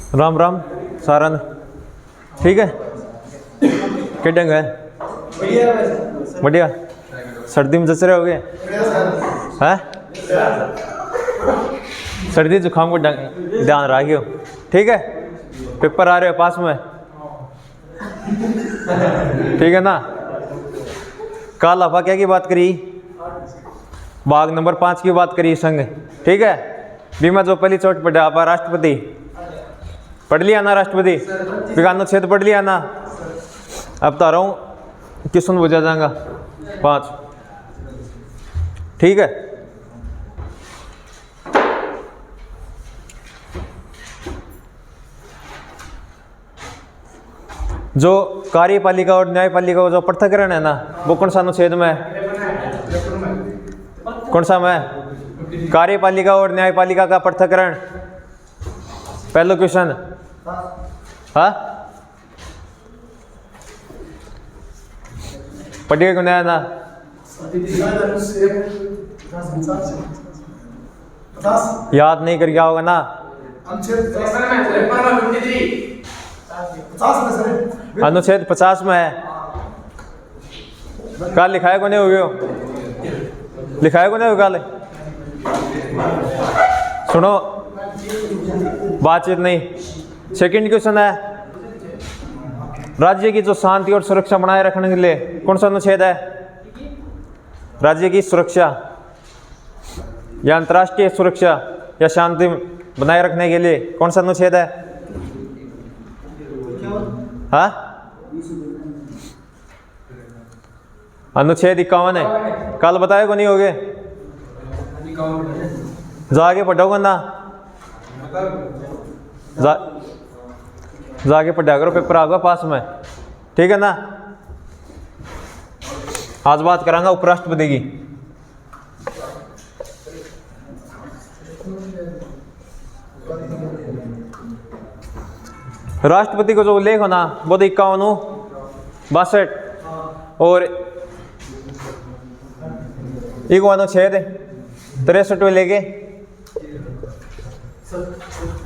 राम राम सारन, ठीक है? क्या ढंग है? बढ़िया। सर्दी में जच रहे हो गए हैं? सर्दी जुकाम को ध्यान रखियो, ठीक है? पेपर आ रहे हो पास में, ठीक है ना? कल आपा क्या की बात करी? भाग नंबर 5 की बात करी संग, ठीक है? बीमा जो पहली चोट पढ़ा आपा राष्ट्रपति पढ़ लिया ना? राष्ट्रपति विज्ञान क्षेत्र पढ़ लिया ना? अब तो आ रहा हूँ क्वेश्चन बुझा जाएगा 5, ठीक है? जो कार्यपालिका और न्यायपालिका का जो पृथक्करण है ना, वो कौन सा अनुच्छेद में है? कौन सा में? कार्यपालिका और न्यायपालिका का पृथक्करण, पहला क्वेश्चन। हाँ, पढ़िए क्यों नहीं ना? याद नहीं कर गया होगा ना? अनुच्छेद 50 में है। कल लिखाया को नहीं हो गया? लिखाया को नहीं हो कल? सुनो, बातचीत नहीं। सेकंड क्वेश्चन है, राज्य की जो शांति और सुरक्षा बनाए रखने के लिए कौन सा अनुच्छेद है? राज्य की सुरक्षा या अंतर्राष्ट्रीय सुरक्षा या शांति बनाए रखने के लिए कौन सा अनुच्छेद है? हाँ, अनुच्छेद 51 है। कल बताए को नहीं होगे? जाके पढ़ोगे ना? जाके पढ़ा करो, पेपर आएगा पास में, ठीक है ना? आज बात करांगा उपराष्ट्रपति की। राष्ट्रपति को जो उल्लेख होना वो 51, 62 और अनुच्छेद 63 में लेके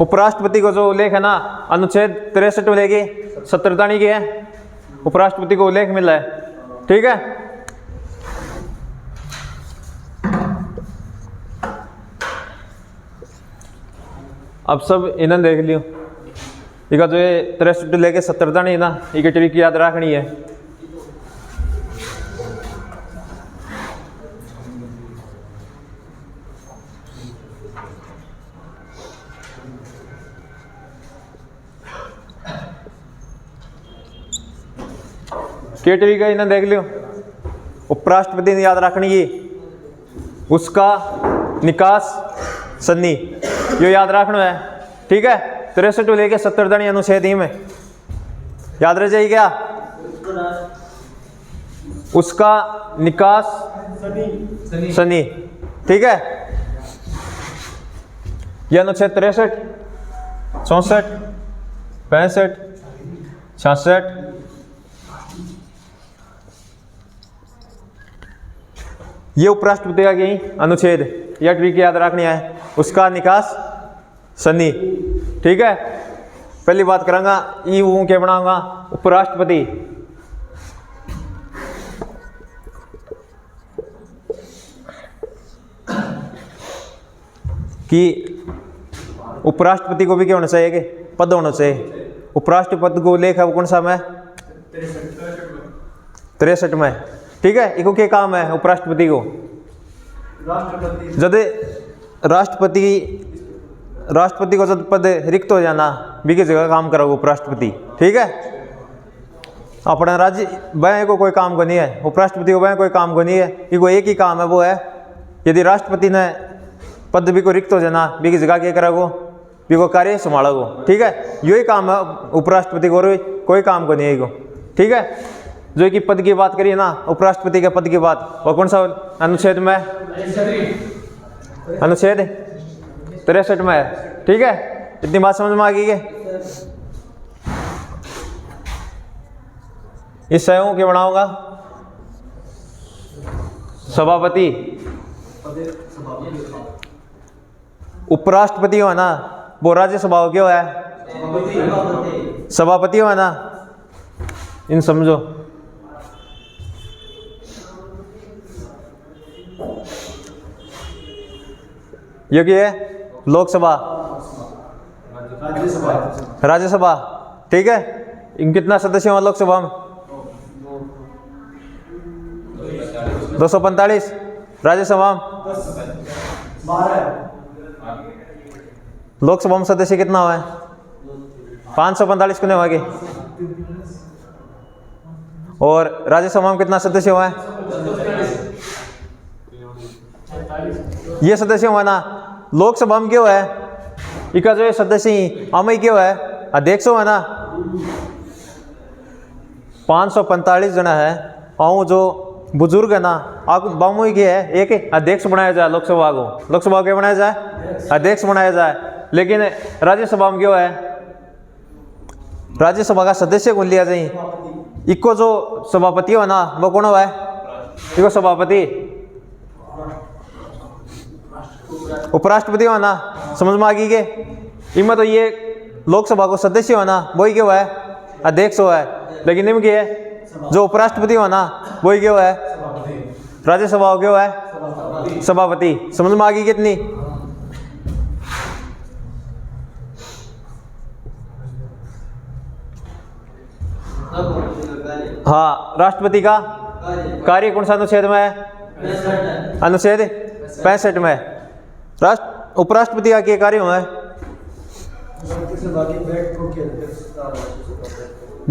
उपराष्ट्रपति को जो उल्लेख है ना, अनुच्छेद 63 में लेके 70 ताणी की है, उपराष्ट्रपति को उल्लेख मिला है, ठीक है? अब सब इन्हें देख लियो। इका जो ये 63 लेके 70 ताणी ना, ये ट्रिक याद रखनी है। क्या तरीका इन्हें देख लियो। उपराष्ट्रपति ने याद रखनी है, उसका निकास सन्नी, यो याद रखना है, ठीक है? 63 लेके 70 ताणी अनुच्छेद में याद रह जाएगी क्या? उसका निकास सन्नी, ठीक है? यह अनुच्छेद 63, 64, 65, 66, ये उपराष्ट्रपति का यही अनुच्छेद, यह ट्रिक याद रखनी है, उसका निकास सन्नी, ठीक है? पहली बात करांगा ई वो क्या बनाऊंगा उपराष्ट्रपति। कि उपराष्ट्रपति को भी क्या होना चाहिए कि पद होना चाहिए। उपराष्ट्रपति को लेख है वो कौन सा में? 63 में, ठीक है? इको क्या काम है उपराष्ट्रपति को? जब राष्ट्रपति को जब पद रिक्त हो जाना, बी की जगह काम करोगे उपराष्ट्रपति, ठीक है? अपना राज्य वह को कोई काम को नहीं है, उपराष्ट्रपति को वह कोई काम को नहीं है, इको एक ही काम है, वो है यदि राष्ट्रपति ने पद भी को रिक्त हो जाना, बी की जगह क्या करोगे? बी को कार्य संभालोगे, ठीक है? यही काम है उपराष्ट्रपति को, कोई काम को नहीं है इको, ठीक है? जो कि पद की बात करिए ना, उपराष्ट्रपति के पद की बात, वो कौन सा अनुच्छेद में? अनुच्छेद 63 में है, ठीक है? इतनी बात समझ में आ गई है? इस सहयोग के बनाऊंगा सभापति। उपराष्ट्रपति हो ना, वो राज्यसभा क्यों है? सभापति हुआ ना, इन समझो। ये क्या है? लोकसभा, राज्यसभा, ठीक है। इन कितना सदस्य हुआ लोकसभा में? 245। राज्यसभा में लोकसभा में सदस्य कितना हुआ है? 545 कितने हुआ के? और राज्यसभा में कितना सदस्य हुआ है? ये सदस्य हुआ ना। लोकसभा में क्यों है? इका जो सदस्य अमय क्यों है? अध्यक्ष हुआ ना। 545 जना है और जो बुजुर्ग है ना, आप बामू के है, एक अध्यक्ष बनाया जाए लोकसभा को। लोकसभा को क्या बनाया जाए? अध्यक्ष बनाया जाए। लेकिन राज्यसभा में क्यों है? राज्यसभा का सदस्य कौन लिया जाए? इको जो सभापति हो ना, वो कौन हुआ है? इको सभापति उपराष्ट्रपति हो ना। समझ में आ गई के? इनमें तो ये लोकसभा को सदस्य हो ना, वही क्यों है? अध्यक्ष हुआ है। लेकिन इनमें क्या है? जो उपराष्ट्रपति हो ना, वही क्यों है? राज्यसभा क्यों है? सभापति। समझ में आ गई कितनी? हाँ, राष्ट्रपति का कार्य कौन सा अनुच्छेद में है? अनुच्छेद 65 में। उपराष्ट्रपति का क्या कार्य हुआ है?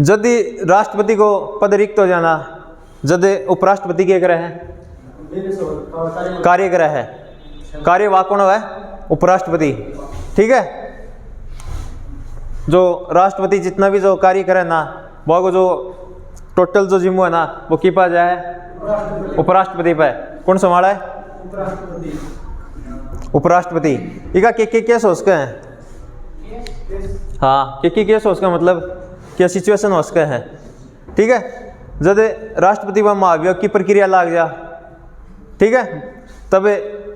यदि राष्ट्रपति को पद रिक्त हो जाना, यदि उपराष्ट्रपति के ग्रह है कार्य ग्रह है, कार्यवाहक कौन है? उपराष्ट्रपति, ठीक है। जो राष्ट्रपति जितना भी जो कार्य करे ना, वो जो टोटल जो जिम्मो है ना, वो की पा जाए? उपराष्ट्रपति पे। कौन संभाला है? उपराष्ट्रपति। इका के सोच के हैं? हाँ, के सोच का मतलब क्या सिचुएशन हो सके हैं, ठीक है। जब राष्ट्रपति व महाभियोग की प्रक्रिया लाग जा, ठीक है, तब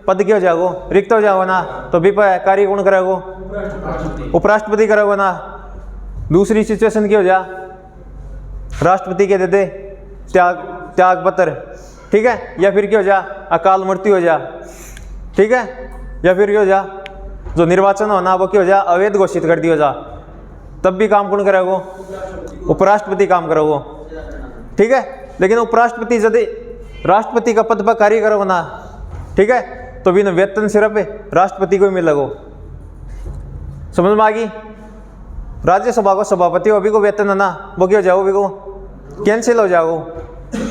पद क्या हो जाएगो? रिक्त हो जाओ ना। तो भी कार्य कौन करेगो? उपराष्ट्रपति करेगो ना। दूसरी सिचुएशन क्या हो जा? राष्ट्रपति के दे दे त्याग पत्र, ठीक है। या फिर क्या हो जा? अकाल मृत्यु हो जा, ठीक है। या फिर क्या हो जा? जो निर्वाचन होना वो क्या हो जा? अवैध घोषित कर दिया जा। तब भी काम कौन करेगो? उपराष्ट्रपति काम करोगो, ठीक है। लेकिन उपराष्ट्रपति यदि राष्ट्रपति का पद पर कार्य करोगे ना, ठीक है, तो बिना वेतन सिर्फ राष्ट्रपति को ही मिलेगो। समझ में आ गई? राज्यसभा को सभापति अभी को वेतन है ना, वो क्या हो जाओ? अभी को कैंसिल हो जाओ,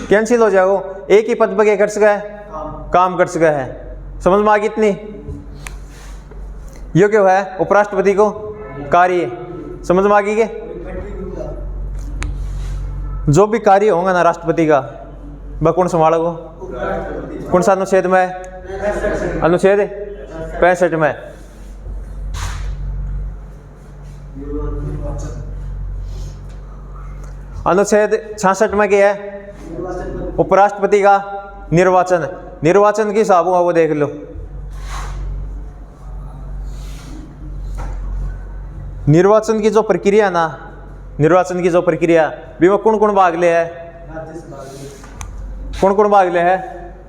कैंसिल हो जाओ। एक ही पद पर क्या कर सका है? काम कर सका है। समझ में आ गई इतनी? ये क्यों है? उपराष्ट्रपति को कार्य। समझ में आ गई के? जो भी कार्य होगा ना राष्ट्रपति का, वह कौन संभालेगो? कौन सा अनुच्छेद में? अनुच्छेद 65 में। अनुच्छेद 66 में क्या है? उपराष्ट्रपति का निर्वाचन। निर्वाचन की हिसाब हुआ वो देख लो। निर्वाचन की जो प्रक्रिया ना, निर्वाचन की जो प्रक्रिया भी वो कौन कौन भाग ले है? कौन कौन भाग ले है?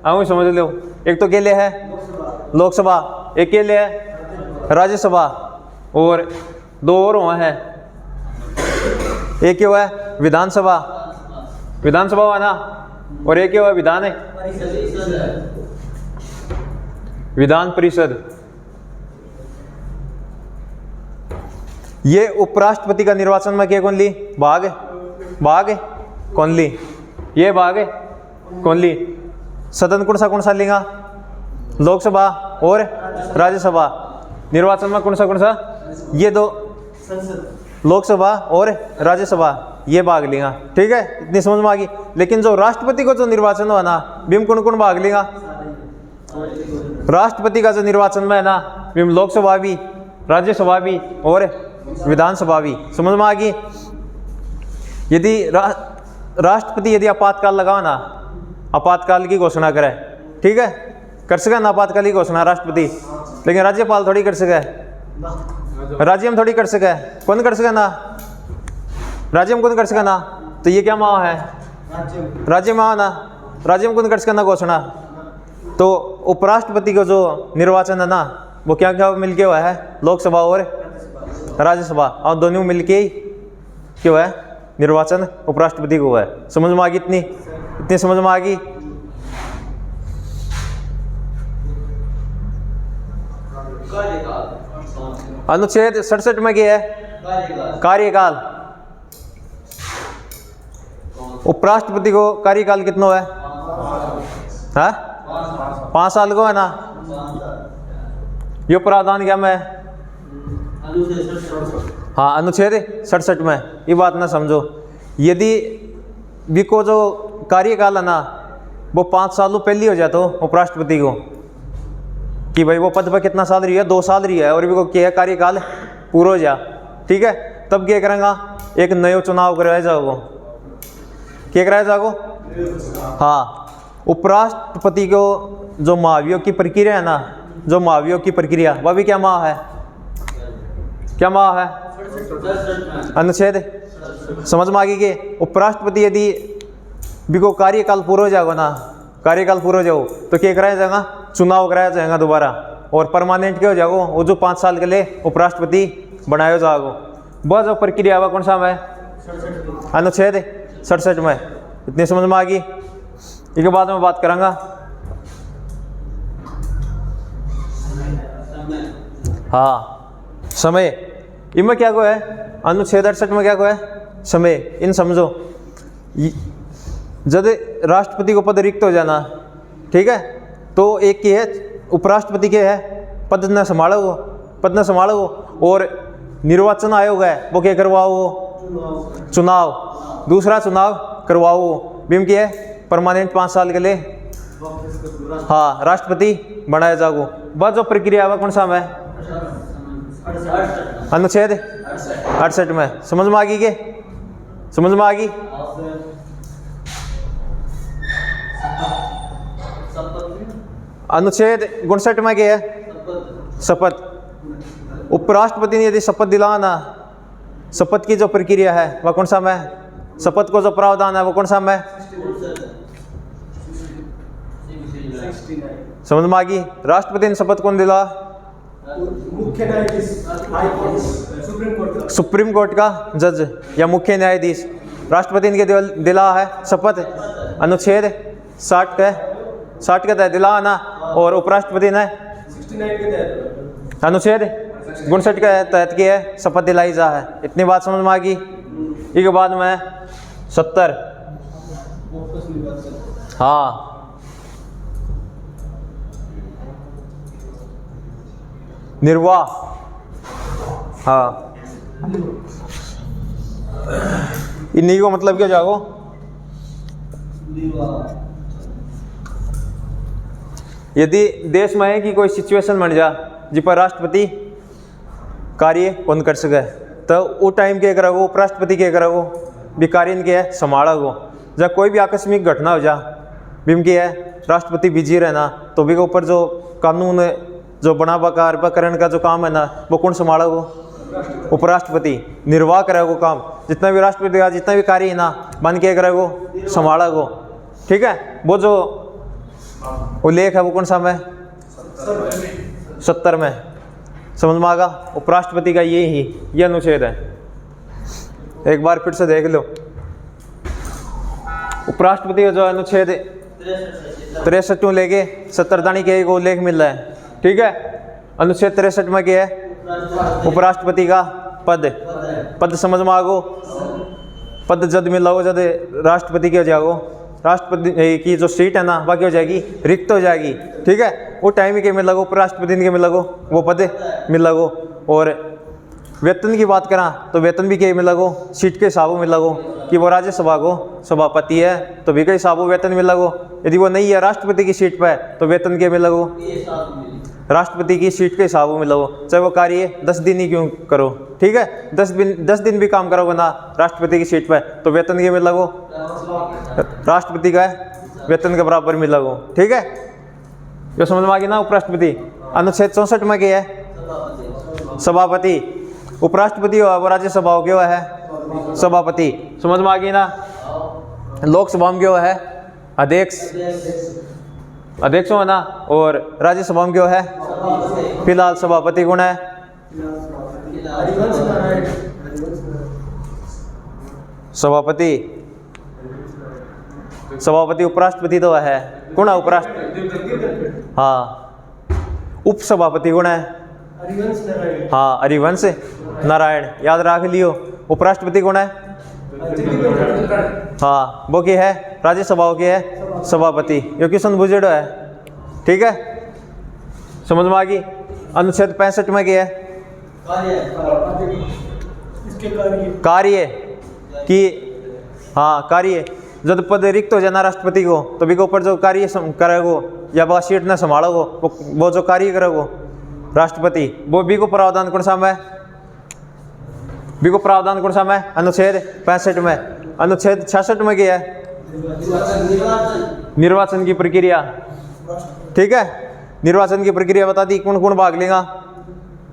आओ समझ लो। एक तो के लिए है लोकसभा, एक के लिए है राज्यसभा, और दो और हुआ है। एक क्या हुआ है? विधानसभा, विधानसभा हुआ ना, और एक क्या हुआ? विधान है, विधान परिषद। ये उपराष्ट्रपति का निर्वाचन में क्या कौन ली? भाग कौन ली? ये भाग कौन ली? सदन कौन सा लेगा? लोकसभा और राज्यसभा। निर्वाचन में कौन सा? ये दो, लोकसभा और राज्यसभा, ये भाग लेगा, ठीक है। इतनी समझ में आ गई। लेकिन जो राष्ट्रपति को जो निर्वाचन हुआ ना, बीम कौन भाग लेगा? राष्ट्रपति का जो निर्वाचन में है ना, बीम लोकसभा भी, राज्यसभा भी और विधानसभा भी। समझ में आ गई? यदि राष्ट्रपति यदि आपातकाल लगाओ ना, आपातकाल की घोषणा करे, ठीक है, कर सके ना आपातकाल की घोषणा राष्ट्रपति, लेकिन राज्यपाल थोड़ी कर सके। राज्य में थोड़ी कर सके, कौन कर सके ना, राज्य में कौन कर सके ना, तो ये क्या माह है, राज्य माह ना, राज्य में कौन कर सके ना घोषणा। तो उपराष्ट्रपति का जो निर्वाचन है ना वो क्या क्या मिलके हुआ है, लोकसभा और राज्यसभा, और दोनों मिलके ही क्यों है निर्वाचन उपराष्ट्रपति को है। समझ में आ गई, इतनी समझ में आ गई। अनुच्छेद 67 में क्या है, कार्यकाल। उपराष्ट्रपति को कार्यकाल कितना है, 5 साल को है ना। ये प्रावधान क्या में, हाँ अनुच्छेद 67 में। ये बात ना समझो, यदि विको जो कार्यकाल है ना वो 5 सालों पहले हो जाए तो उपराष्ट्रपति को कि भाई वो पद पर कितना साल रही है, 2 साल रही है, और विको क्या कार्यकाल पूरा हो जा, ठीक है, तब क्या करेंगे, एक नया चुनाव करवाया जाओगे। क्या कराया जाओगे, हाँ। उपराष्ट्रपति को जो महाभियोग की प्रक्रिया है ना, जो महाभियोग की प्रक्रिया वह भी क्या माह है, क्या माह है, अनुच्छेद। समझ में आ गई कि उपराष्ट्रपति यदि बिको कार्यकाल पूरा हो जाएगा ना, कार्यकाल पूरा हो जाओ तो क्या कराया जाएगा, चुनाव कराया जाएगा दोबारा, और परमानेंट क्या हो जाएगा, वो जो 5 साल के लिए उपराष्ट्रपति बनाया जाएगा। वह जो प्रक्रिया वह कौन सा है, अनुच्छेद 67 में। इतनी समझ में आ गई। इसके बाद में बात करूँगा हाँ समय। इनमें क्या को है, अनुच्छेद 68 में क्या को है, समय। इन समझो, जब राष्ट्रपति को पद रिक्त हो जाना, ठीक है, तो एक की है उपराष्ट्रपति के है पद न संभालो, पद न संभालो, और निर्वाचन आयोग है वो क्या करवाओ, चुनाव, दूसरा चुनाव करवाओ। बीम की है परमानेंट 5 साल के लिए हाँ राष्ट्रपति बनाया जाओ। वह जो प्रक्रिया है कौन सा है, अनुच्छेद 68 में। समझ में आ गई के, समझ में आ गई। अनुच्छेद 59 में क्या है, शपथ। उपराष्ट्रपति ने यदि शपथ दिलाना, शपथ की जो प्रक्रिया है वह कौन सा है, शपथ को जो प्रावधान है वो कौन सा है, समझ में आ गई। राष्ट्रपति ने शपथ कौन दिला, मुख्य न्यायाधीश, सुप्रीम कोर्ट का जज या मुख्य न्यायाधीश। राष्ट्रपति ने दिला है शपथ, अनुच्छेद 60 के तहत दिला ना, और उपराष्ट्रपति ने 69 के तहत अनुच्छेद 59 के तहत की है शपथ दिलाई जा है। इतनी बात समझ में आ गई। इसके बाद में 70 हाँ निर्वाह, हाँ इन्हीं को मतलब क्या जाओ, यदि देश में है कि कोई सिचुएशन बन जा जिस पर राष्ट्रपति कार्य कौन कर सके, तो वो टाइम क्या करोगे, उपराष्ट्रपति क्या करोगे, भी कार्य के है संभालोगे। जब कोई भी आकस्मिक घटना हो जा, भीम की है राष्ट्रपति बिजी रहना, तो भी के ऊपर जो कानून जो बना बकारण का जो काम है ना वो कौन संभालोगे, उपराष्ट्रपति निर्वाह करेगो काम। जितना भी राष्ट्रपति का जितना भी कार्य है ना बन के करेगो संभालोगे, ठीक है। वो जो उल्लेख है वो कौन सा में, 70 में। समझ में आगा। उपराष्ट्रपति का ये अनुच्छेद है, एक बार फिर से देख लो। उपराष्ट्रपति का जो अनुच्छेद 63 लेके 70 दानी के एक उल्लेख मिल रहा है, ठीक है। अनुच्छेद 63 में क्या है, उपराष्ट्रपति का पद समझ में आगो। पद जब मिलाओ जब राष्ट्रपति के हो जाओ, राष्ट्रपति की जो सीट है ना बाकी हो जाएगी, रिक्त हो जाएगी, ठीक है। वो टाइम के मिल लगो, उपराष्ट्रपति के मिल लगो, वो पद मिल लगो। और वेतन की बात करा तो वेतन भी क्या मिल लगो, सीट के हिसाब मिल लगो कि वो राज्यसभा को सभापति है तो भी कई हिसाब वेतन मिल लगो। यदि वो नहीं है राष्ट्रपति की सीट पर तो वेतन के मिल लगो, राष्ट्रपति की सीट के हिसाब में लगो, चाहे वो कार्य 10 दिन ही क्यों करो, ठीक है। 10 दिन भी काम करोगे ना राष्ट्रपति की सीट पर तो वेतन के मिल लगो, राष्ट्रपति का वेतन के बराबर मिल लगो, ठीक है। जो समझ में आ गई ना। उपराष्ट्रपति अनुच्छेद 64 में क्या है, सभापति। उपराष्ट्रपति हुआ वो राज्यसभा हो गया है सभापति, समझ में आ गई ना। लोकसभा में क्यों है अध्यक्ष, अध्यक्ष हो ना, और राज्यसभा में क्यों है फिलहाल सभापति कौन है, हरिवंश नारायण। सभापति, सभापति उपराष्ट्रपति तो है कौन है उपराष्ट्रपति, हाँ उपसभापति कौन है, हरिवंश नारायण। हाँ हरिवंश नारायण, याद रख लियो। उपराष्ट्रपति कौन है, हाँ वो क्या है राज्यसभा की है सभापति, ये क्वेश्चन बुझेड़ो है, ठीक है समझ में आ गई। अनुच्छेद 65 में क्या है, इसके कार्य कार्य कि, हाँ कार्य, जब पद रिक्त हो जाना राष्ट्रपति को तो भी ऊपर जो कार्य करेगो या वह सीट न संभालोगो वो जो कार्य करेगो राष्ट्रपति, वो भी को प्रावधान कौन सा में, भी को प्रावधान कौन सा में अनुच्छेद 65 में। अनुच्छेद 66 में क्या है निर्वाचन की प्रक्रिया, ठीक है निर्वाचन की प्रक्रिया बता दी कौन कौन भाग लेगा,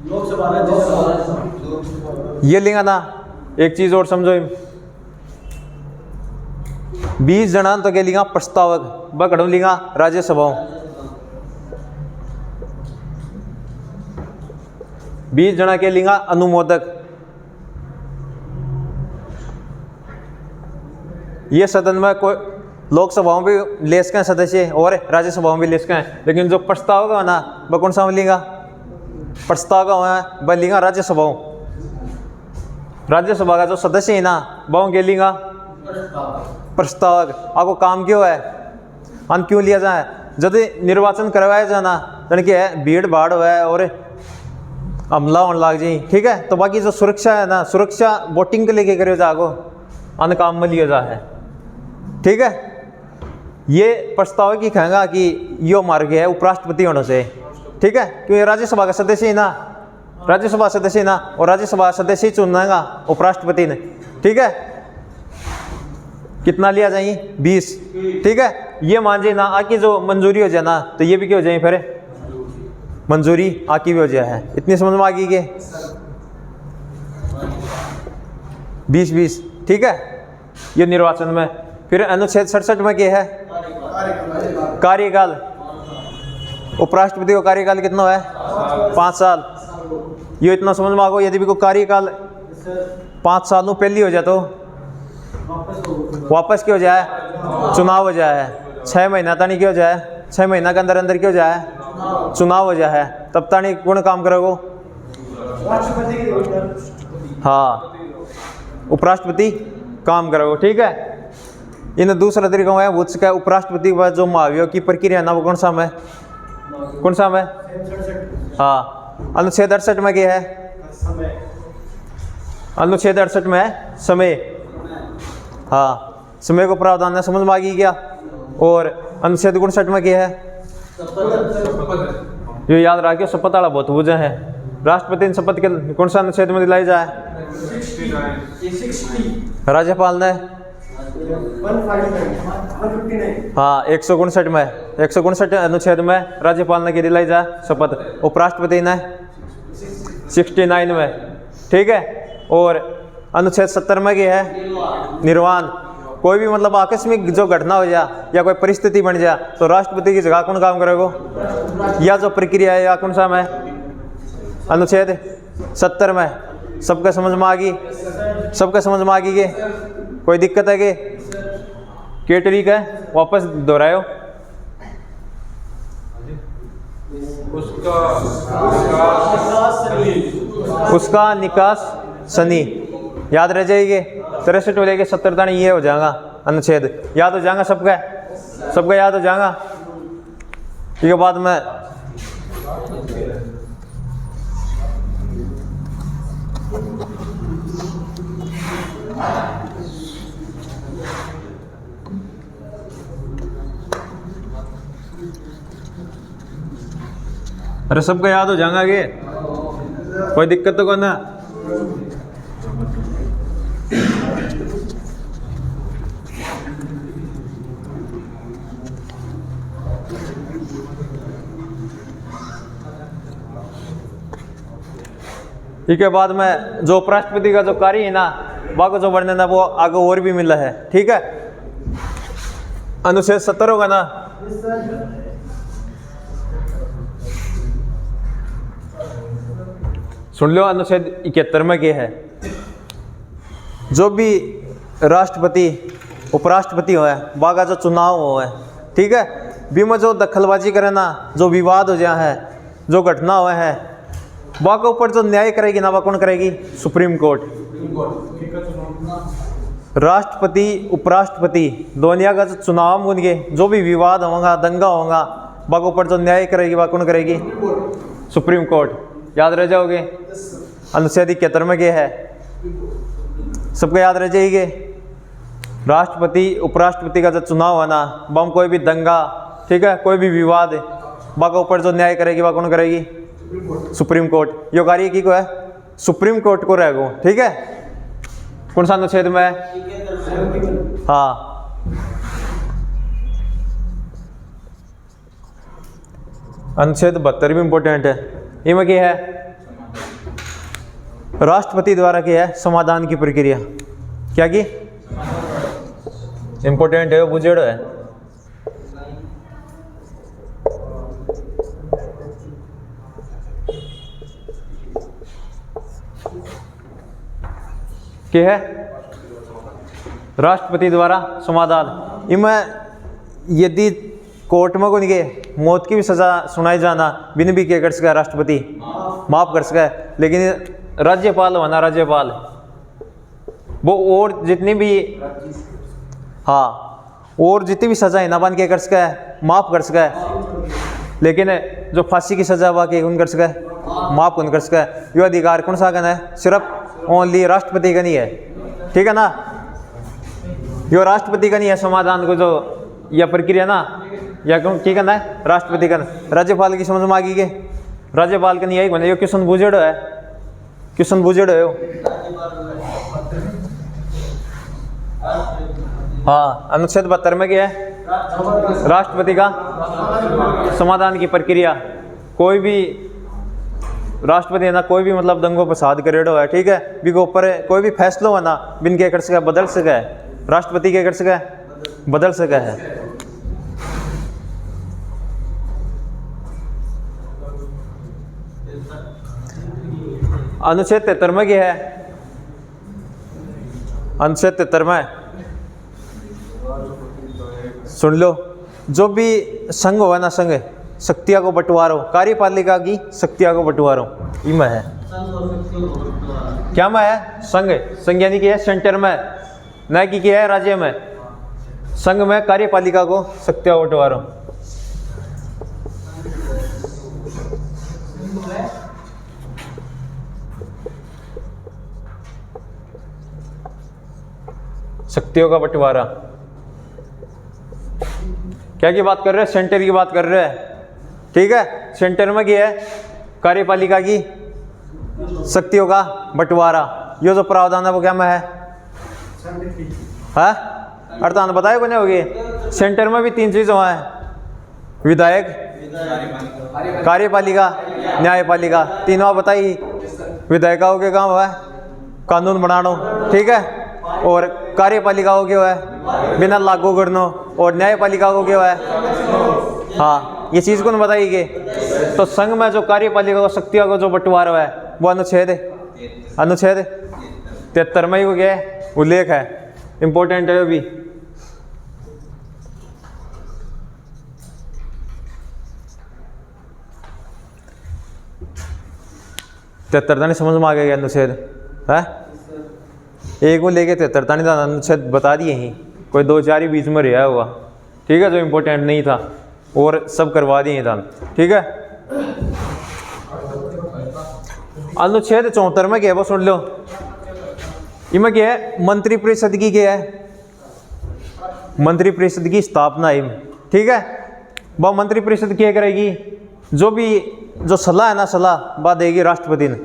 लोकसभा राज्यसभा। ये लेगा ना। एक चीज और समझो, 20 जना तो क्या लेगा प्रस्तावक, बकड़ों लेगा राज्यसभा, 20 जना के लेगा अनुमोदक। ये सदन में कोई लोकसभाओं भी ले सकें सदस्य और राज्यसभाओं भी ले सकें, लेकिन जो प्रस्तावक है ना वह कौन सा लेगा, प्रस्तावक है वह लेगा राज्यसभाओं, राज्यसभा का जो सदस्य है ना वह के लेगा प्रस्तावक। आपको काम क्यों है, अन क्यों लिया जाए, यदि निर्वाचन करवाया जाना यानी कि है भीड़ भाड़ है और हमला होने लग जाए, ठीक है, तो बाकी जो सुरक्षा है ना, सुरक्षा वोटिंग के लेके करे जागो अन काम में लिया जा है, ठीक है। ये प्रस्ताव की कहेगा कि यो मार्ग है उपराष्ट्रपति होने से, ठीक है, क्योंकि राज्यसभा का सदस्य ही ना, राज्यसभा सदस्य ना, और राज्यसभा सदस्य ही चुनेगा उपराष्ट्रपति ने, ठीक है। कितना लिया जाए 20, ठीक है। ये मान जाए ना आकी जो मंजूरी हो जाए ना तो ये भी क्या हो जाए फिर मंजूरी आकी भी हो जाए है। इतनी समझ में आ गई के 20-20, ठीक है। ये निर्वाचन में। फिर अनुच्छेद 67 में क्या है कार्यकाल, उपराष्ट्रपति को कार्यकाल कितना है 5 साल। ये इतना समझ में आगो, यदि भी को कार्यकाल 5 साल पहले हो जाए तो वापस क्यों जाए, चुनाव हो जाए, 6 महीना तानी क्यों जाए, 6 महीना के अंदर अंदर क्यों जाए चुनाव हो जाए, तब तानी कौन काम करोगो राष्ट्रपति। हाँ उपराष्ट्रपति काम करोगो, ठीक है। इन दूसरा तरीका है वो का उपराष्ट्रपति के बाद जो महाभियोग की प्रक्रिया ना वो कौन सा में, कौन सा में, हाँ अनुच्छेद 68 में क्या है, अनुच्छेद 68 में समय, हाँ समय को प्रावधान है, समझ में आ गई क्या। और अनुच्छेद 59 में क्या है, जो याद रखिए शपथ वाला बहुत वजह है। राष्ट्रपति ने शपथ के कौन सा अनुच्छेद में दिलाई जाए, 60 राज्यपाल ने 159 हाँ 159 में, 159 अनुच्छेद में राज्यपाल ने क्या दिलाई जाए शपथ, उपराष्ट्रपति ने 69 में, ठीक है। और अनुच्छेद 70 में क्या है निर्वाण, कोई भी मतलब आकस्मिक जो घटना हो जाए या कोई परिस्थिति बन जाए तो राष्ट्रपति की जगह कौन काम करेगा, या जो प्रक्रिया है या कौन सा में अनुच्छेद 70 में। सबका समझ में आ गई, सबका समझ में आ गई के कोई दिक्कत है के तरीका है, वापस दोहरायो। उसका निकास सनी याद रह जाएगी, 63 हो जाएगी 70 तानी ये हो जाएगा अनुच्छेद, याद हो जाएगा सबका, सबका याद हो जाएगा। ठीक है, बाद में अरे सबका याद हो जाएगा कि कोई दिक्कत तो कौन है। इसके बाद में जो उपराष्ट्रपति का जो कार्य है ना, बाकी जो वर्णन है वो आगे और भी मिला है। ठीक है, अनुच्छेद 70 होगा ना। सुन लो, अनुच्छेद 71 में क्या है, जो भी राष्ट्रपति उपराष्ट्रपति हो है बागा जो चुनाव हो है, ठीक है, बीमा जो दखलबाजी करे ना, जो विवाद हो जाए है, जो घटना हुआ है, बाका ऊपर जो न्याय करेगी ना, वह कौन करेगी? Supreme court. राष्ट्रपति उपराष्ट्रपति दोनों का जो चुनाव होंगे, जो भी विवाद होगा, दंगा होगा, बाका ऊपर जो न्याय करेगी वह कौन करेगी? Supreme court. याद रह जाओगे, अनुच्छेद 71 में क्या है, सबको याद रह जाएगी। राष्ट्रपति उपराष्ट्रपति का जो चुनाव है ना, बम कोई भी दंगा, ठीक है, कोई भी विवाद है, बाका ऊपर जो न्याय करेगी वह कौन करेगी? Supreme court. यो कार्य की को है? सुप्रीम कोर्ट को रहेगा। ठीक है, कौन सा अनुच्छेद में? हाँ, अनुच्छेद 72 भी इंपॉर्टेंट है। इनमें क्या है? राष्ट्रपति द्वारा क्या है? समाधान की प्रक्रिया। क्या की इंपॉर्टेंट है, बुझेड़ो है। क्या है? राष्ट्रपति द्वारा समाधान। इनमें यदि कोर्ट में को नहीं गए, मौत की भी सजा सुनाई जाना, बिन भी क्या कर सका राष्ट्रपति? माफ कर सका। लेकिन राज्यपाल होना, राज्यपाल वो और जितनी भी, हाँ, और जितनी भी सजा है ना बन क्या कर सका है? माफ कर सका है। लेकिन जो फांसी की सजा हुआ कौन कर सका है? माफ कौन कर सका है। यो अधिकार कौन सा है? सिर्फ ओनली राष्ट्रपति का नहीं है। ठीक है ना, यो राष्ट्रपति का नहीं है समाधान को जो यह प्रक्रिया ना, या क्या करना है? राष्ट्रपति का। राज्यपाल की समझ में आ गई के? राज्यपाल का नहीं है बने। यो क्वेश्चन बुझेड़ो है, क्वेश्चन बुझेड़ो है। हाँ, अनुच्छेद 72 में क्या है? राष्ट्रपति का समाधान की प्रक्रिया। कोई भी राष्ट्रपति है ना, कोई भी मतलब दंगों फसाद करेड़ो है, ठीक है, बिको ऊपर कोई भी फैसला है ना, बिन क्या कर सका? बदल सका है। राष्ट्रपति क्या कर सका है? बदल सका है। अनुच्छेद 73 में क्या है? अनुच्छेद 73 में सुन लो, जो भी संघ हो ना, संघ शक्तियां को बंटवारो, कार्यपालिका की शक्तियां को बंटवारो, इनमें है। क्या में है? संघ। संघ यानी कि है सेंटर में, न कि क्या है? राज्य में। संघ में कार्यपालिका को शक्तियां बंटवारो। शक्तियों का बंटवारा। क्या की बात कर रहे हैं? सेंटर की बात कर रहे हैं। ठीक है, सेंटर में क्या है? कार्यपालिका की शक्तियों का बंटवारा। ये जो प्रावधान है वो क्या में है? अर्थान बताए को नहीं होगी। सेंटर में भी 3 चीज़ें हैं, विधायक, कार्यपालिका, न्यायपालिका। तीनों बताई। विधायिकाओं के काम है कानून बनानो, ठीक है, और कार्यपालिकाओं के है बिना लागू करनो, और न्यायपालिका को क्या है? हाँ, ये चीज़ कौन बताएगी? तो संघ में जो कार्यपालिका को शक्तियों को जो बंटवारा है वो अनुच्छेद 73 में ही वो क्या है? उल्लेख है। इंपॉर्टेंट है भी। तिहत्तर समझ में आ गया अनुच्छेद है? एक को लेके 73 अनुच्छेद बता दिए ही, कोई 2-4 ही बीच में रहा हुआ, ठीक है, जो इम्पोर्टेंट नहीं था, और सब करवा दिए था। ठीक है, अनुच्छेद 74 में क्या है वो सुन लो। इनमें क्या है? मंत्री परिषद की क्या है? मंत्री परिषद की स्थापना है। ठीक है, वह मंत्री परिषद क्या करेगी? जो भी जो सलाह है ना, सलाह बात देगी राष्ट्रपति ने।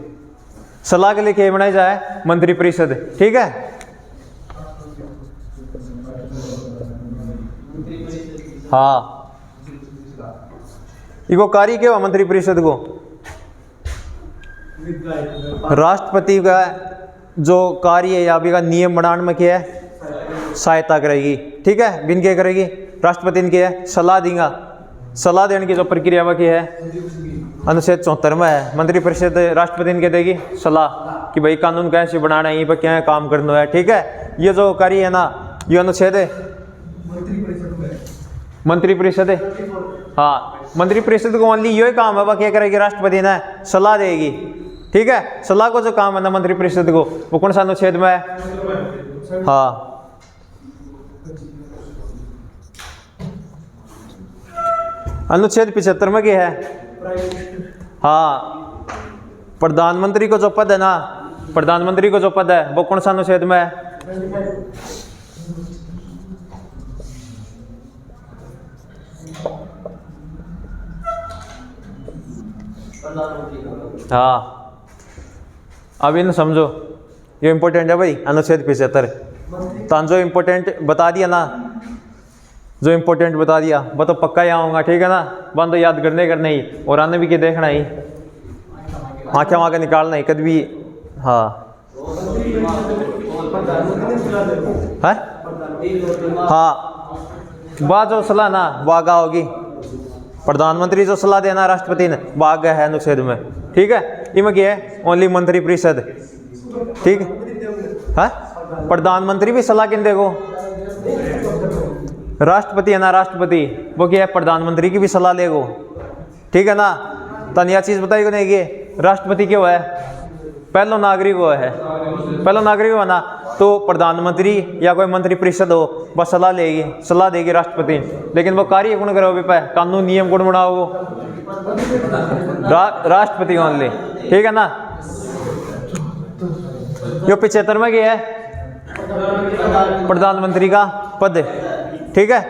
सलाह के लिए क्या बनाई जाए? मंत्री परिषद। ठीक है, हाँ, इको कार्य क्या हुआ मंत्री परिषद को? राष्ट्रपति का जो कार्य है या भी का नियम बनाने में क्या है, सहायता करेगी। ठीक है, बिन क्या करेगी, राष्ट्रपति ने क्या है, सलाह देगा। सलाह देने की जो प्रक्रिया वह क्या है, अनुच्छेद 74 में है। मंत्रिपरिषद राष्ट्रपति ने क्या देगी, सलाह कि भाई कानून कैसे बनाना है, यहीं पर क्या काम करना है। ठीक है, ये जो कार्य है ना, ये अनुच्छेद है मंत्रिपरिषद है। हाँ, मंत्रिपरिषद को ओनली यही काम है, वह क्या करेगी, राष्ट्रपति ने सलाह देगी। ठीक है, सलाह को जो काम है ना मंत्रिपरिषद को, वो कौन सा अनुच्छेद में है, हाँ अनुच्छेद 75 में क्या है, हाँ प्रधानमंत्री को जो पद है ना, प्रधानमंत्री को जो पद है वो कौन सा अनुच्छेद में है, हाँ अब इन समझो, ये इम्पोर्टेंट है भाई अनुच्छेद 75। तो जो इम्पोर्टेंट बता दिया ना, जो इम्पोर्टेंट बता दिया वो तो पक्का ही आऊँगा। ठीक है ना, बंद तो याद करने ही और आने भी के देखना ही, आँखें वहाँ के निकालना ही कभी भी। हाँ है, हाँ बात जो सलाह ना वो आगा होगी, प्रधानमंत्री जो सलाह देना राष्ट्रपति ने वो आगा है अनुच्छेद में। ठीक है, इनमें क्या है, ओनली मंत्रिपरिषद। ठीक है, प्रधानमंत्री भी सलाह किन देगो, राष्ट्रपति है ना, राष्ट्रपति वो क्या है, प्रधानमंत्री की भी सलाह लेगो। ठीक है ना, तन यह चीज़ बताई को नहीं कि राष्ट्रपति क्यों है, पहला नागरिक वो है, पहला नागरिक हो ना, तो प्रधानमंत्री या कोई मंत्रिपरिषद हो बस सलाह लेगी, सलाह देगी राष्ट्रपति। लेकिन वो कार्य कौन करो भी पे, कानून नियम कौन बनाओ, वो राष्ट्रपति ओनली। ठीक है ना, जो 75 में क्या है, प्रधानमंत्री का पद। ठीक है,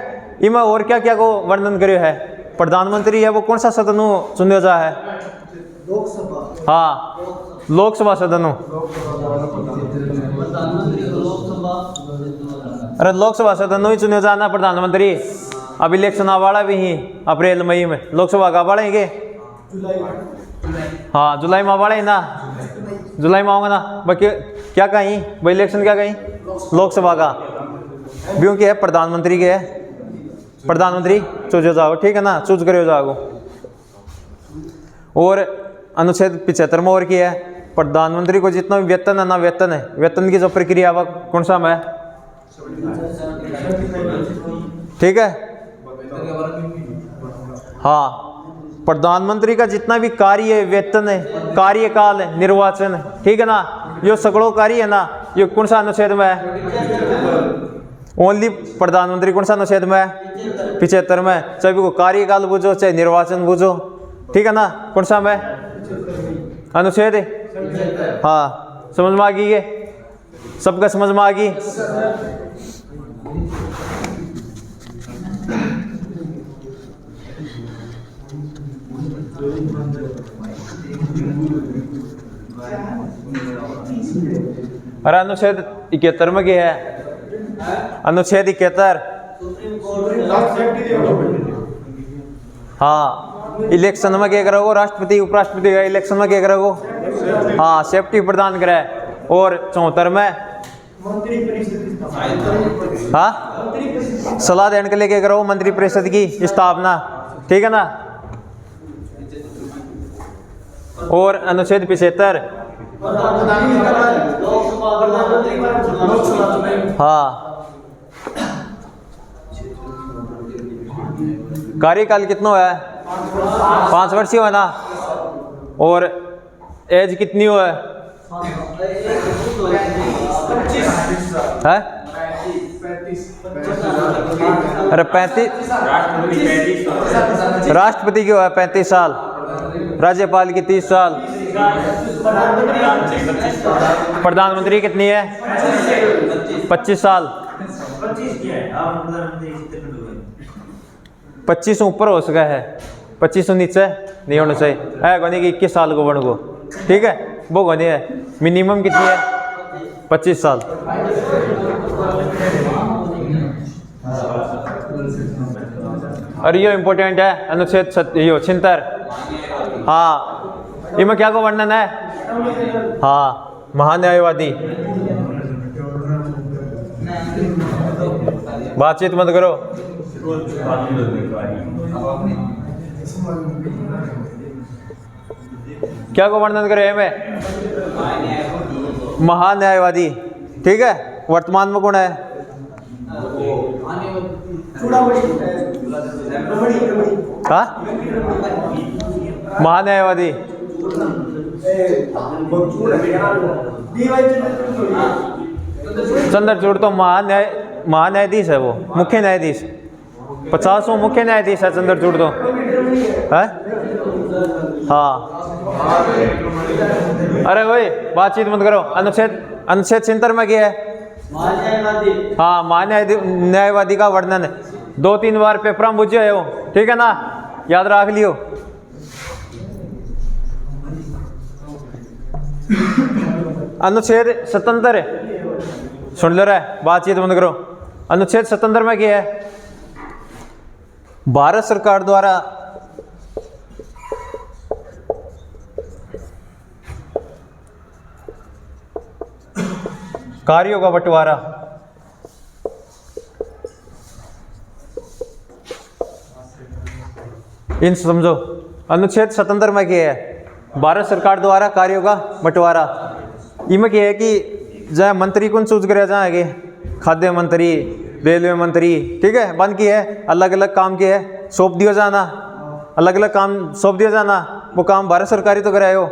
इनमें और क्या क्या को वर्णन करियो है, प्रधानमंत्री है वो कौन सा सदन चुने जा है, लोकसभा। हाँ लोकसभा सदन। अरे लोकसभा सदन ही चुने जाना प्रधानमंत्री। अब इलेक्शन वाला भी ही अप्रैल मई में, लोकसभा का वाले हैं हाँ जुलाई में वाले ही ना, जुलाई में आऊँगा ना। बाकी क्या कहीं भाई, इलेक्शन क्या कहीं, लोकसभा का ब्यों के है, प्रधानमंत्री के है, प्रधानमंत्री चूज हो जाओ। ठीक है ना, चूज करे हो जाओ। और अनुच्छेद 75 में और क्या है, प्रधानमंत्री को जितना भी वेतन है ना, वेतन है, वेतन की जो प्रक्रिया वह कौन सा में है, ठीक है। हाँ, प्रधानमंत्री का जितना भी कार्य है, वेतन है, कार्यकाल है, निर्वाचन है, ठीक है ना, ये सगड़ों कार्य है ना, ये कौन सा अनुच्छेद में है, ओनली प्रधानमंत्री कौन सा अनुच्छेद में है, 75 में। चाहे को कार्यकाल बुझो चाहे निर्वाचन बुझो, ठीक है ना, कौन सा में अनुच्छेद है। हाँ समझ में आ गई, ये सबका समझ में आ गई। और अनुच्छेद 71 में क्या है, अनुच्छेद 71। हाँ इलेक्शन में क्या करोगे, राष्ट्रपति उपराष्ट्रपति का इलेक्शन में क्या करोगे, हाँ सेफ्टी प्रदान करे। और 74 में हाँ सलाह देने के लिए क्या करो, मंत्रिपरिषद की स्थापना, ठीक है ना। और अनुच्छेद 75 हाँ कार्यकाल कितना है, 5 वर्षीय है ना। और एज कितनी हो है, अरे 35, राष्ट्रपति की है 35 साल, राज्यपाल की 30 साल, प्रधानमंत्री कितनी है 25 साल। 25 ऊपर हो सका है, 25 नीचे नहीं होना चाहिए है, कहने की 21 साल को बन को, ठीक है, वो कहने है मिनिमम कितनी है 25 साल। और ये इम्पोर्टेंट है अनुच्छेद 76। हाँ इनमें क्या को वर्णन है, हाँ, महान्यायवादी। बातचीत मत करो। क्या को वर्णन करे में? महान्यायवादी। ठीक है, वर्तमान में कौन है? हाँ, महान्यायवादी चंद्रचूड़ तो महान्यायाधीश है, वो मुख्य न्यायाधीश, 50वां मुख्य न्यायाधीश है चंद्रचूड़ तो है। हाँ, अरे वही बातचीत मत करो। अनुच्छेद 76 में क्या है? हाँ, महान्यायवादी का वर्णन है। 2-3 बार पेपर में बुझे हो, ठीक है ना, याद रख लियो। अनुच्छेद 77 सुन लो रे, बातचीत मत करो। अनुच्छेद 77 में क्या है? भारत सरकार द्वारा कार्यों का बंटवारा। इन समझो, अनुच्छेद 77 में क्या है? भारत सरकार द्वारा कार्यों का बंटवारा। इनमें क्या है कि जहाँ मंत्री कौन चूज करे जाएंगे, खाद्य मंत्री, रेलवे मंत्री, ठीक है, बन की है, अलग अलग काम के है, सौंप दिया जाना, अलग अलग काम सौंप दिया जाना, वो काम भारत सरकारी तो कराए हो।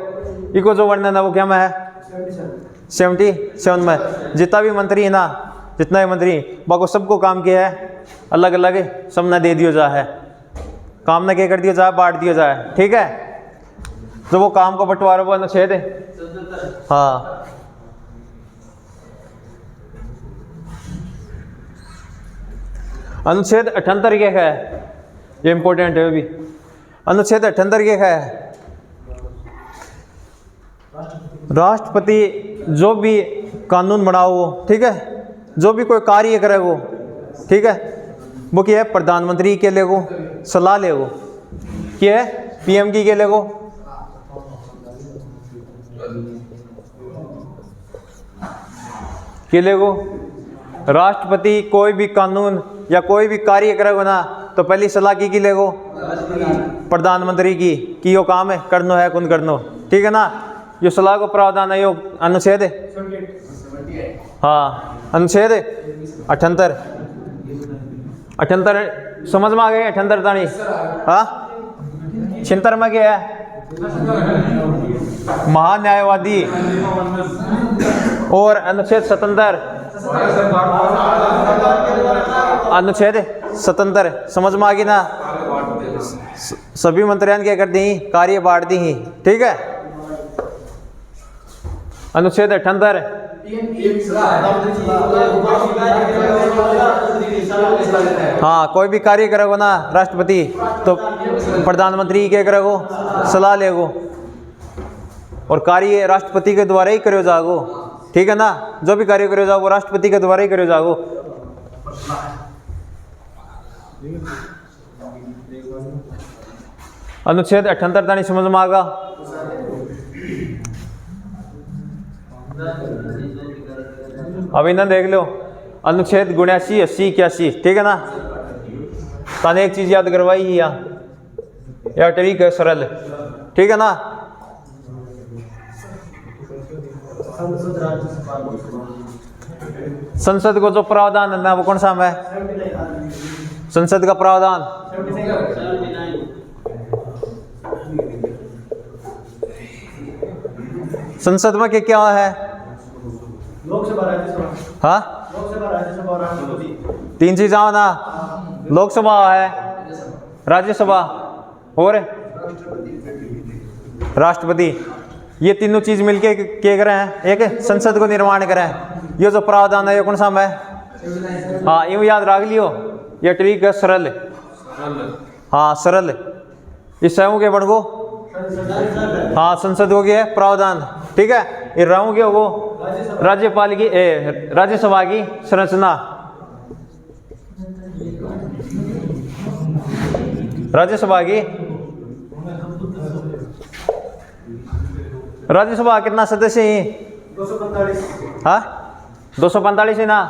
इको जो वर्णन है वो क्या में है? 77 में। जितना भी मंत्री है ना, जितना भी मंत्री, बाको सबको काम किया है, अलग अलग सब ना दे दिया जा है, काम ना क्या कर दिया जाए, बांट दिया जाए, ठीक है। तो वो काम को बंटवारा वो अनुच्छेद है। हाँ, अनुच्छेद 78 क्या है? ये इंपॉर्टेंट है अभी। अनुच्छेद 78 क्या है? राष्ट्रपति जो भी कानून बनाओ वो, ठीक है, जो भी कोई कार्य करे वो, ठीक है, वो क्या है? प्रधानमंत्री के लिए वो सलाह ले, वो क्या है? पीएम की के लिए वो के लिए वो राष्ट्रपति कोई भी कानून या कोई भी कार्य करेगा ना, तो पहली सलाह की लेगो? प्रधानमंत्री की कि यो काम है करनो है कौन करनो, ठीक है ना। यो सलाह को प्रावधान है, यो अनुच्छेद है। हाँ, अनुच्छेद 78 समझ में आ गए? 78 तानी। हाँ, 76 में क्या है? महान्यायवादी। और अनुच्छेद 77 समझ में आ गई ना? सभी मंत्रियों क्या कर दी? कार्य बांट दी ही, ठीक है। अनुच्छेद 78 हाँ, कोई भी कार्य करेगो ना राष्ट्रपति, तो प्रधानमंत्री क्या करेगो? सलाह लेगो, और कार्य राष्ट्रपति के द्वारा ही करो जागो, ठीक है ना। जो भी कार्य करो जाओ वो राष्ट्रपति के द्वारा ही करो जागो। अनुच्छेद 78 तानी समझ में आगा? अभी ना देख लो, अनुच्छेद 79, 80, 81, ठीक है ना। ताने एक चीज याद करवाई ही या ठीक है, सरल, ठीक है ना। संसद को जो प्रावधान है ना, वो कौन सा है? संसद का प्रावधान संसद में क्या है? लोकसभा, राज्यसभा। हाँ, लोकसभा, राज्यसभा और राष्ट्रपति। 3 चीज आओ ना, लोकसभा है, राज्यसभा और राष्ट्रपति। ये तीनों चीज मिलके क्या करें हैं? एक संसद को निर्माण करें। ये जो प्रावधान है ये कौन सा है? हाँ, यूँ याद रख लियो, ये ट्रिक है सरल। हाँ, सरल। इस समूह के बढ़ गो, हाँ, संसद हो गया प्रावधान, ठीक है। ये रहूँ क्या वो राज्यपाल की राज्यसभा की संरचना, राज्यसभा की राज्यसभा कितना सदस्य है? 245। हाँ 245 है ना।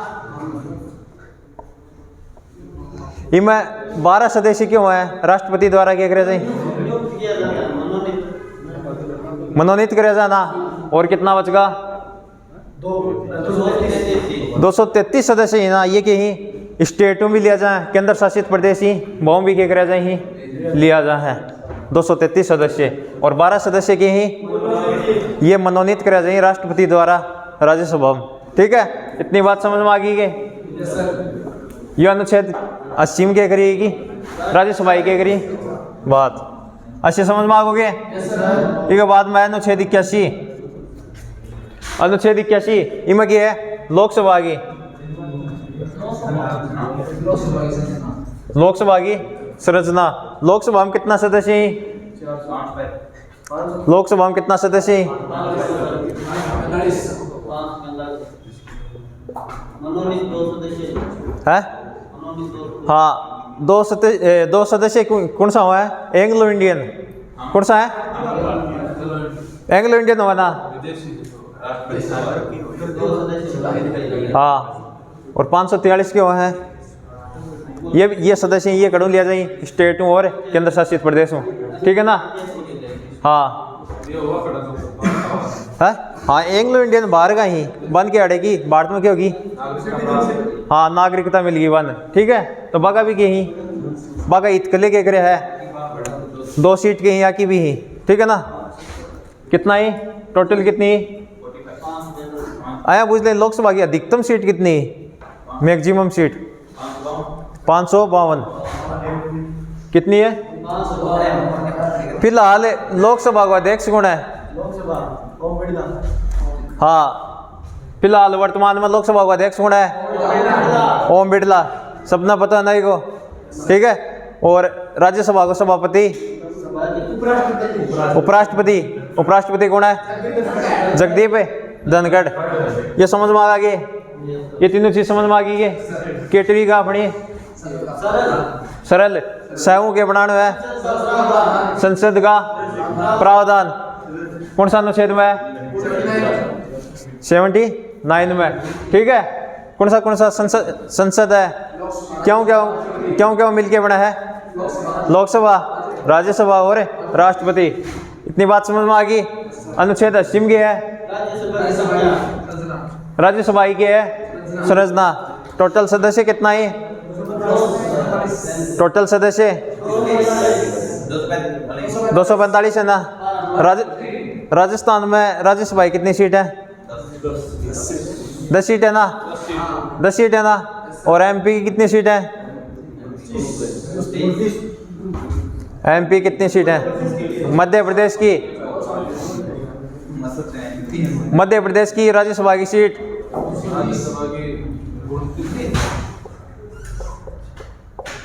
इनमें 12 सदस्य क्यों है? राष्ट्रपति द्वारा क्या करे जाए? मनोनीत करे जाना। और कितना बचगा? 233 सदस्य है ना। ये के ही स्टेटों भी लिया जाए, केंद्र शासित प्रदेश ही वो भी क्या करा जाए ही लिया जाए। 233 सदस्य और 12 सदस्य के ही ये मनोनीत करा जाए राष्ट्रपति द्वारा राज्यसभा में। ठीक है, इतनी बात समझ में आ गई के? यह अनुच्छेद 80 में क्या करेगी? राज्यसभा क्या करी बात अच्छे समझ में आगोगे? ठीक है, बाद में अनुच्छेद 81। अनुच्छेद 81 इनमें क्या है? लोकसभा की संरचना। लोकसभा में कितना सदस्य हैं? लोकसभा में कितना सदस्य हैं? है? हाँ, दो सदस्य कौन सा हुआ है? Anglo Indian. कौन सा है? एंग्लो इंडियन हुआ ना। हाँ, और 543 के हुआ है। ये सदस्य ये कड़ों लिया जाए स्टेटों और केंद्र शासित प्रदेशों। ठीक है ना। हाँ है? हाँ, एंग्लो इंडियन बाहर का ही बन के अड़ेगी। भारत में क्या होगी? हाँ, नागरिकता मिलेगी वन। ठीक है, तो बागा भी के ही बागा इतकले के करे है 2 सीट के ही या की भी ही। ठीक है ना। कितना ही टोटल कितनी आया बुझ ले? लोकसभा की अधिकतम सीट कितनी? Maximum seat 552। कितनी है फिलहाल? लोकसभा का अध्यक्ष कौन है? हाँ, फिलहाल वर्तमान में लोकसभा का अध्यक्ष कौन है? ओम बिरला। सबना पता नहीं को। ठीक है, और राज्यसभा का सभापति उपराष्ट्रपति कौन है? जगदीप धनखड़। ये समझ में आ गए? ये तीनों चीज समझ में आ गई है? केटरी का अपनी सरल सैऊ के बनाने है संसद का प्रावधान कौन सा अनुच्छेद में है? 79 में। ठीक है, कौन सा संसद है? क्यों मिलके बना है? लोकसभा, राज्यसभा और राष्ट्रपति। इतनी बात समझ में आ गई? अनुच्छेद 80 की है राज्यसभा की है संरचना। टोटल सदस्य कितना है? टोटल सदस्य 245 है ना। राजस्थान में राज्यसभा की कितनी सीट है? 10 सीट है ना। 10 सीट है ना। और एमपी की कितनी सीट है? एमपी कितनी सीट है? मध्य प्रदेश की राज्यसभा की सीट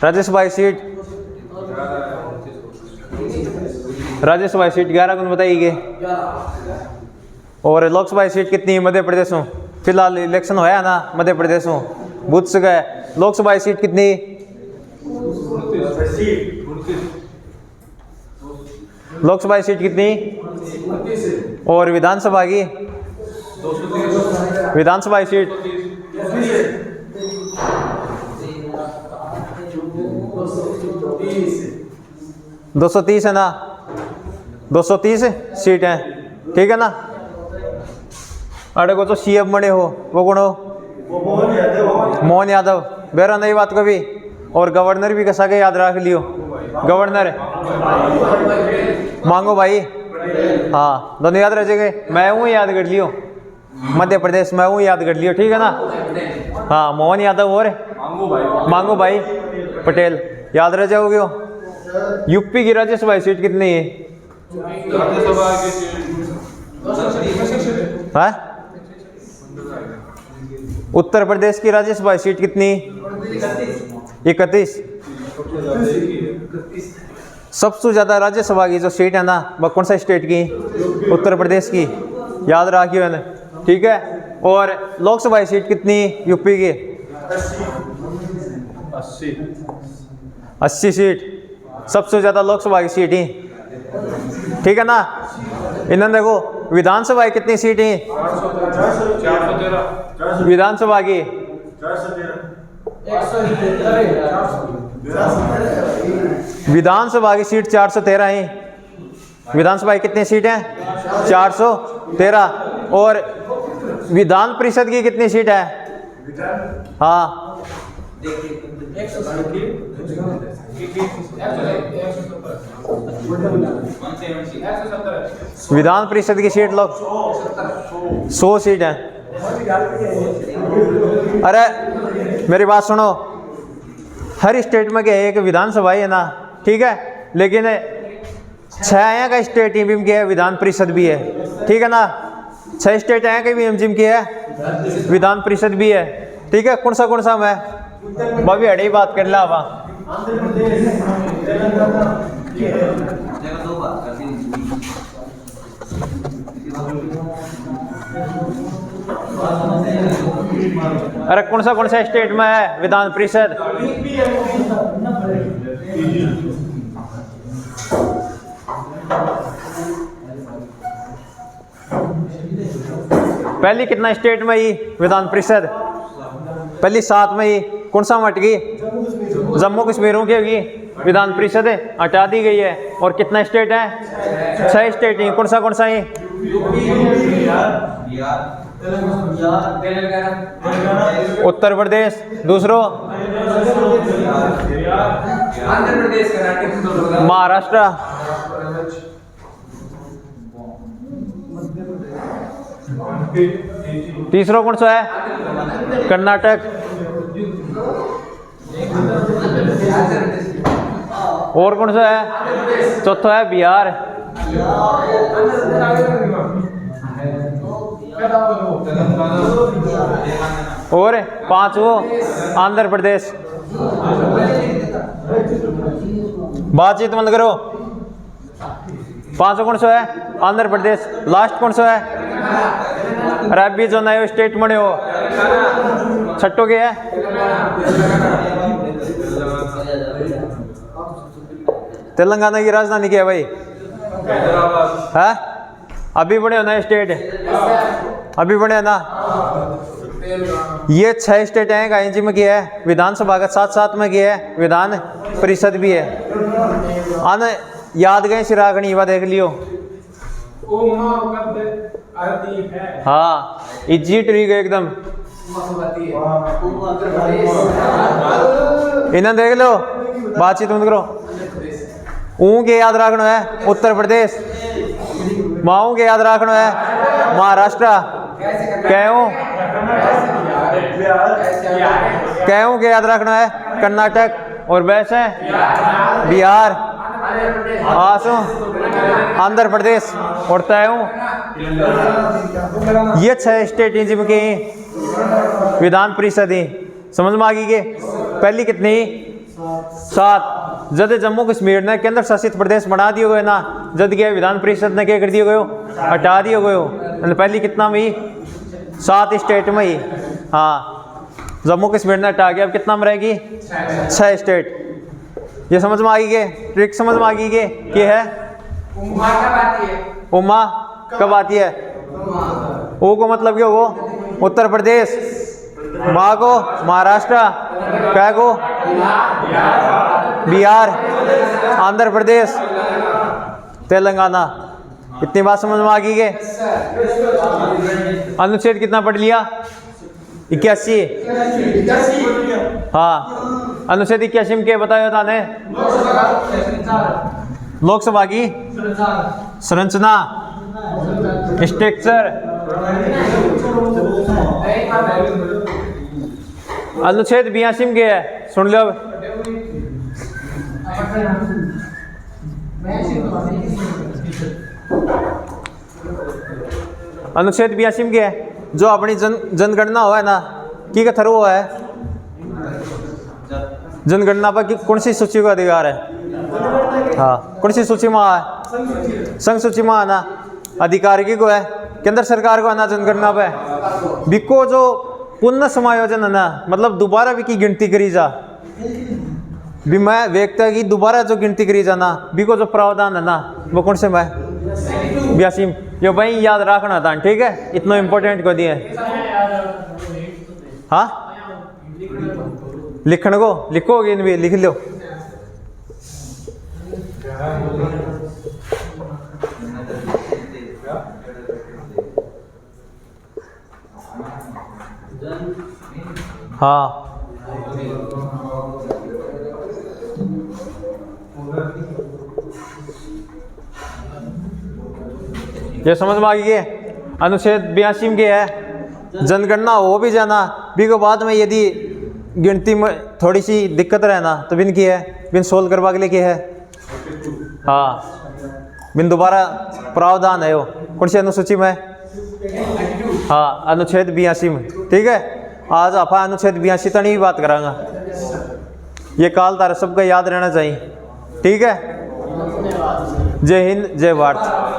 राज्यसभा की सीट 11 को बताइए। और लोकसभा की सीट कितनी है मध्य प्रदेश में? फिलहाल इलेक्शन होया ना मध्य प्रदेश में, बूथ से गए। लोकसभा की सीट कितनी? लोकसभा की सीट कितनी? और विधानसभा की सीट 230 है ना। 230 सीट है। ठीक है ना। अरे को तो सीएम बने हो वो कौन हो? मोहन यादव। बेरा नई बात कभी। और गवर्नर भी कैसा के याद रख लियो? गवर्नर मांगो भाई। हाँ, दोनों याद रह जाएंगे। मैं हूँ याद कर लियो, मध्य प्रदेश में हूँ याद कर लियो। ठीक है ना। हाँ, मोहन यादव और मांगो भाई पटेल याद रह जाओगे। यूपी की राज्यसभा सीट कितनी है? उत्तर प्रदेश की राज्यसभा सीट कितनी? 31। सबसे ज्यादा राज्यसभा की जो सीट है ना वह कौन सा स्टेट की? उत्तर प्रदेश की। याद रखियो मैंने। ठीक है। और लोकसभा की सीट कितनी यूपी की? 80 सीट। सबसे ज्यादा लोकसभा की सीट ही। ठीक है ना। इन्होंने देखो विधानसभा की कितनी सीट हैं? 413 विधानसभा की 413 विधानसभा की सीट 413 है। विधानसभा की कितनी सीट हैं? 413। और विधान परिषद की कितनी सीट है? हाँ, विधान परिषद की सीट लो 100 सीट है। अरे मेरी बात सुनो, हर स्टेट में क्या है, एक विधानसभा है ना, ठीक है, लेकिन 6 यहाँ का स्टेट एमजिम की है, विधान परिषद भी है, ठीक है ना। 6 स्टेट यहाँ के भी एमजिम की है, विधान परिषद भी है, ठीक है। कौन सा मैं भाभी हड़े ही बात कर ला। आंध्र प्रदेश, तेलंगाना, अरे कौन सा स्टेट में है विधान परिषद? पहली कितना स्टेट में ही विधान परिषद? पहली 7 में ही। कौन सा हट गई? जम्मू कश्मीरों की होगी विधान परिषद, हटा दी गई है। और कितना स्टेट है? 6 स्टेट ही। कौन सा है? उत्तर प्रदेश, दूसरों महाराष्ट्र, तीसरा कौन सा है? कर्नाटक, और कौन सा है? चौथा है बिहार, और 5वां आंध्र प्रदेश। बातचीत मत करो। 5वां कौन सा है? आंध्र प्रदेश। लास्ट कौन सा है? अरे अभी जो नए स्टेट बने हो छठो के है? तेलंगाना की राजधानी क्या है भाई? है? अभी बने हो नए स्टेट, अभी बने ना। ये 6 स्टेट हैं का एनजी में किया है, विधानसभा का 7 में किया है, विधान परिषद भी है। आने याद गए सिरागणी युवा देख लियो। हाँ, इज्जी ट्री गए एकदम। इन्हें देख लो, बातचीत मत करो। ऊँ के याद रखना है उत्तर प्रदेश, माऊ के याद रखना है महाराष्ट्र, क्यों के याद रखना है कर्नाटक, और वैसे बिहार, आसो आंध्र प्रदेश, और तयों। ये 6 स्टेट जिनमें के विधान परिषद ही। समझ में आ गई के? पहली कितनी? 7। जब जम्मू कश्मीर ने केंद्र शासित प्रदेश बना दिए गए ना, जब क्या विधान परिषद ने क्या कर दिए गए? हटा दिए गए। पहली कितना में ही? 7 स्टेट में ही। हाँ, जम्मू कश्मीर ने हटा गया, अब कितना में रहेगी? 6 स्टेट। ये समझ में आ गई के? ट्रिक समझ में आ गई के? क्या है? उमा कब आती है? ओ को मतलब क्या हो? उत्तर प्रदेश, माँ को महाराष्ट्र, क्या को? बिहार, आंध्र प्रदेश, तेलंगाना। इतनी बात समझ में आ गई के? अनुच्छेद कितना पढ़ लिया? 81। हाँ, अनुच्छेद 81 में क्या बताया था ने? लोकसभा की संरचना, स्ट्रक्चर। अनुच्छेद 82 में क्या है? सुन लो। अनुच्छेद 82 में क्या है? जो अपनी जनगणना हुआ है ना, की का थरू हुआ है? जनगणना पर कौन सी सूची का अधिकार है? हाँ, कौन सी सूची में है? संघ सूची में आना अधिकार की को है, केंद्र सरकार को आना जनगणना पे। बिको जो पुनः समायोजन है ना, मतलब दोबारा भी की गिनती करी जा, भी मैं व्यक्ति की दोबारा जो गिनती करी जाना, बिको जो प्रावधान है ना, वो कौन से में? 82। यो भाई याद रखना था, ठीक है, इतना इम्पोर्टेंट को दिए। हाँ लिखने को लिखोगे इन भी लिख लो। हाँ ये समझ में आ गई है। अनुच्छेद 82 में है जनगणना हो भी जाना भी को बाद में यदि गिनती में थोड़ी सी दिक्कत रहना तो बिन की है, बिन सोल्व करवा के लिए की है। हाँ बिन दोबारा प्रावधान है वो कौन सी अनुसूची में? हाँ अनुच्छेद 82 में, ठीक है। आज आप अनुच्छेद 82 तक ही बात करांगा। ये काल तारा सबका याद रहना चाहिए, ठीक है। जय हिंद जय भारत।